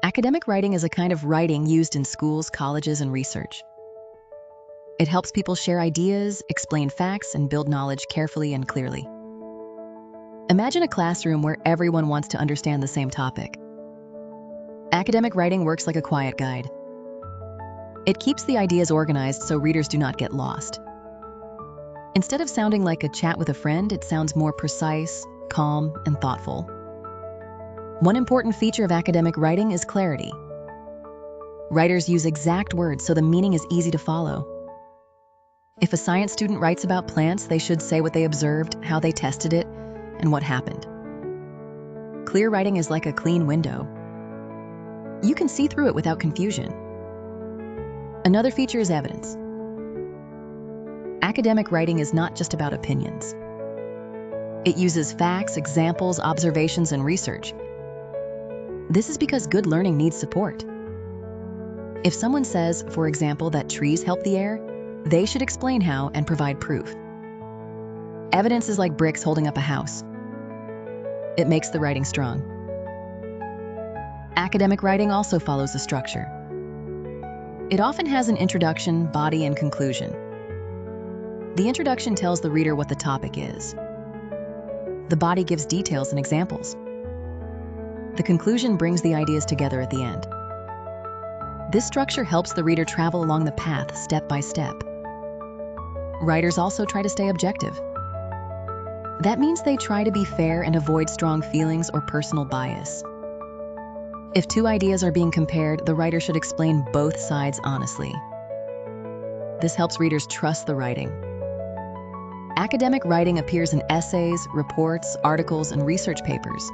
Academic writing is a kind of writing used in schools, colleges, and research. It helps people share ideas, explain facts, and build knowledge carefully and clearly. Imagine a classroom where everyone wants to understand the same topic. Academic writing works like a quiet guide. It keeps the ideas organized so readers do not get lost. Instead of sounding like a chat with a friend, it sounds more precise, calm, and thoughtful. One important feature of academic writing is clarity. Writers use exact words so the meaning is easy to follow. If a science student writes about plants, they should say what they observed, how they tested it, and what happened. Clear writing is like a clean window. You can see through it without confusion. Another feature is evidence. Academic writing is not just about opinions. It uses facts, examples, observations, and research. This is because good learning needs support. If someone says, for example, that trees help the air, they should explain how and provide proof. Evidence is like bricks holding up a house. It makes the writing strong. Academic writing also follows a structure. It often has an introduction, body, and conclusion. The introduction tells the reader what the topic is. The body gives details and examples. The conclusion brings the ideas together at the end. This structure helps the reader travel along the path step by step. Writers also try to stay objective. That means they try to be fair and avoid strong feelings or personal bias. If two ideas are being compared, the writer should explain both sides honestly. This helps readers trust the writing. Academic writing appears in essays, reports, articles, and research papers.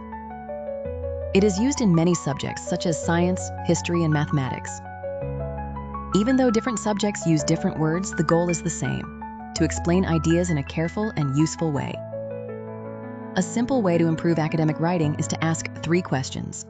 It is used in many subjects, such as science, history, and mathematics. Even though different subjects use different words, the goal is the same: to explain ideas in a careful and useful way. A simple way to improve academic writing is to ask 3 questions.